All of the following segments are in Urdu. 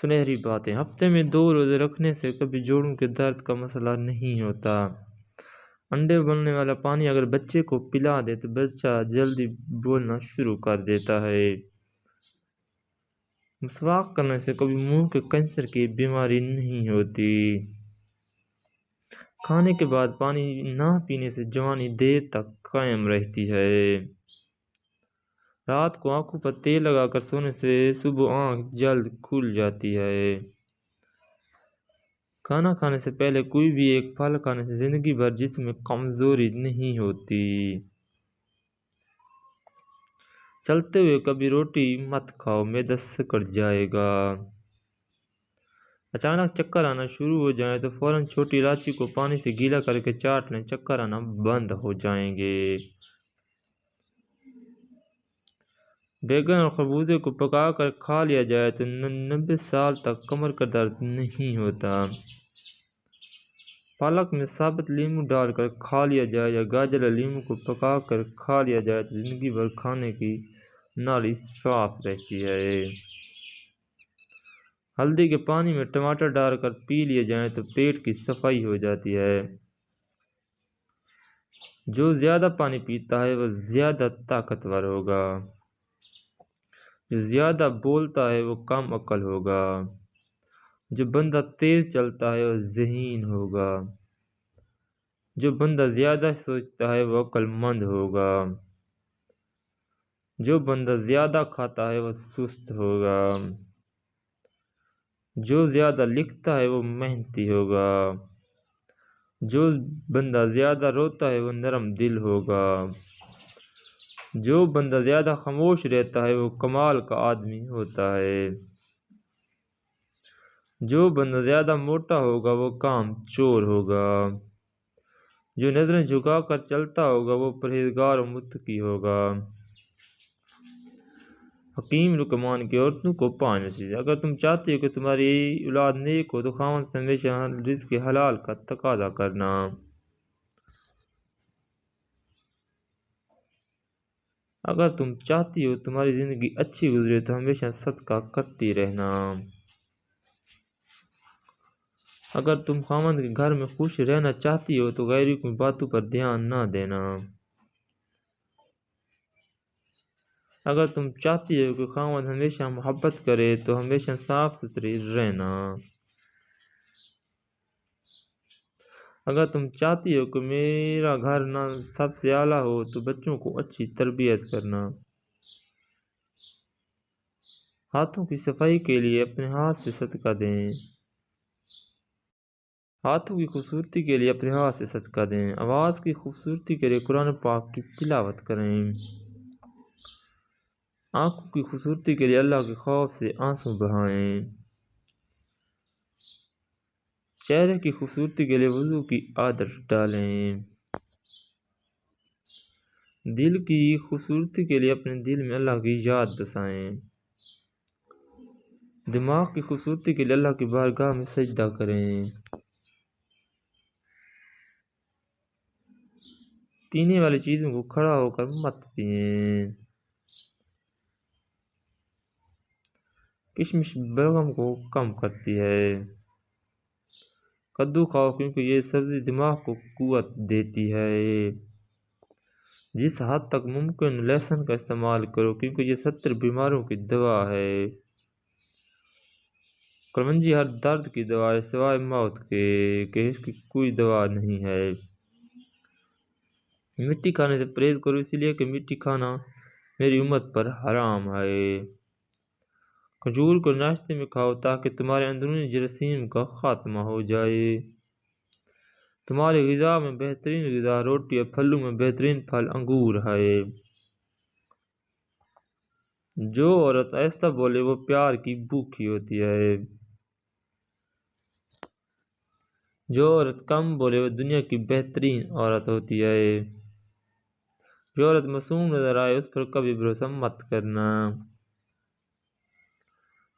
سنہری باتیں۔ ہفتے میں 2 روزے رکھنے سے کبھی جوڑوں کے درد کا مسئلہ نہیں ہوتا۔ انڈے ابلنے والا پانی اگر بچے کو پلا دے تو بچہ جلدی بولنا شروع کر دیتا ہے۔ مسواک کرنے سے کبھی منہ کے کینسر کی بیماری نہیں ہوتی۔ کھانے کے بعد پانی نہ پینے سے جوانی دیر تک قائم رہتی ہے۔ رات کو آنکھوں پر تیل لگا کر سونے سے صبح آنکھ جلد کھل جاتی ہے۔ کھانا کھانے سے پہلے کوئی بھی ایک پھل کھانے سے زندگی بھر جسم میں کمزوری نہیں ہوتی۔ چلتے ہوئے کبھی روٹی مت کھاؤ، معدہ سکڑ جائے گا۔ اچانک چکر آنا شروع ہو جائے تو فوراً چھوٹی الائچی کو پانی سے گیلا کر کے چاٹ لیں، چکر آنا بند ہو جائیں گے۔ بیگن اور خربوزے کو پکا کر کھا لیا جائے تو 90 سال تک کمر کا درد نہیں ہوتا۔ پالک میں ثابت لیموں ڈال کر کھا لیا جائے یا گاجر اور لیموں کو پکا کر کھا لیا جائے تو زندگی بھر کھانے کی نالی صاف رہتی ہے۔ ہلدی کے پانی میں ٹماٹر ڈال کر پی لیے جائیں تو پیٹ کی صفائی ہو جاتی ہے۔ جو زیادہ پانی پیتا ہے وہ زیادہ طاقتور ہوگا۔ جو زیادہ بولتا ہے وہ کم عقل ہوگا۔ جو بندہ تیز چلتا ہے وہ ذہین ہوگا۔ جو بندہ زیادہ سوچتا ہے وہ عقل مند ہوگا۔ جو بندہ زیادہ کھاتا ہے وہ سست ہوگا۔ جو زیادہ لکھتا ہے وہ محنتی ہوگا۔ جو بندہ زیادہ روتا ہے وہ نرم دل ہوگا۔ جو بندہ زیادہ خاموش رہتا ہے وہ کمال کا آدمی ہوتا ہے۔ جو بندہ زیادہ موٹا ہوگا وہ کام چور ہوگا۔ جو نظریں جھکا کر چلتا ہوگا وہ پرہیزگار و متقی ہوگا۔ حکیم لقمان کی عورتوں کو 5 نصیحتیں۔ اگر تم چاہتے ہو کہ تمہاری اولاد نیک ہو تو خاوند سے ہمیشہ رزق حلال کا تقاضا کرنا۔ اگر تم چاہتی ہو تمہاری زندگی اچھی گزرے تو ہمیشہ صدقہ کرتی رہنا۔ اگر تم خاوند کے گھر میں خوش رہنا چاہتی ہو تو غیروں کی باتوں پر دھیان نہ دینا۔ اگر تم چاہتی ہو کہ خاوند ہمیشہ محبت کرے تو ہمیشہ صاف ستھری رہنا۔ اگر تم چاہتی ہو کہ میرا گھر نہ سب سے اعلیٰ ہو تو بچوں کو اچھی تربیت کرنا۔ ہاتھوں کی صفائی کے لیے اپنے ہاتھ سے صدقہ دیں۔ ہاتھوں کی خوبصورتی کے لیے اپنے ہاتھ سے صدقہ دیں۔ آواز کی خوبصورتی کے لیے قرآن پاک کی تلاوت کریں۔ آنکھوں کی خوبصورتی کے لیے اللہ کے خوف سے آنسو بہائیں۔ چہرے کی خوبصورتی کے لیے وضو کی عادت ڈالیں۔ دل کی خوبصورتی کے لیے اپنے دل میں اللہ کی یاد بسائیں۔ دماغ کی خوبصورتی کے لیے اللہ کی بارگاہ میں سجدہ کریں۔ پینے والی چیزوں کو کھڑا ہو کر مت پئیں۔ کشمش بلغم کو کم کرتی ہے۔ کدو کھاؤ کیونکہ یہ سبزی دماغ کو قوت دیتی ہے۔ جس حد تک ممکن لہسن کا استعمال کرو کیونکہ یہ 70 بیماریوں کی دوا ہے۔ کلونجی ہر درد کی دوا ہے سوائے موت کے کہ اس کی کوئی دوا نہیں ہے۔ مٹی کھانے سے پرہیز کرو اس لیے کہ مٹی کھانا میری امت پر حرام ہے۔ کھجور کو ناشتے میں کھاؤ تاکہ تمہارے اندرونی جراثیم کا خاتمہ ہو جائے۔ تمہاری غذا میں بہترین غذا روٹی اور پھلوں میں بہترین پھل انگور ہے۔ جو عورت آہستہ بولے وہ پیار کی بھوکی ہوتی ہے۔ جو عورت کم بولے وہ دنیا کی بہترین عورت ہوتی ہے۔ جو عورت معصوم نظر آئے اس پر کبھی بھروسہ مت کرنا۔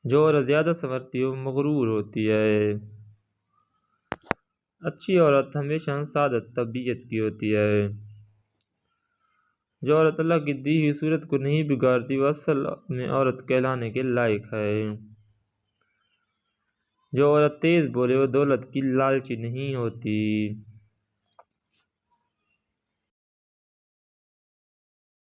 جو عورت زیادہ سنورتی ہو مغرور ہوتی ہے۔ اچھی عورت ہمیشہ سعادت طبیعت کی ہوتی ہے۔ جو عورت اللہ کی دی ہوئی صورت کو نہیں بگاڑتی وہ اصل میں عورت کہلانے کے لائق ہے۔ جو عورت تیز بولے وہ دولت کی لالچی نہیں ہوتی۔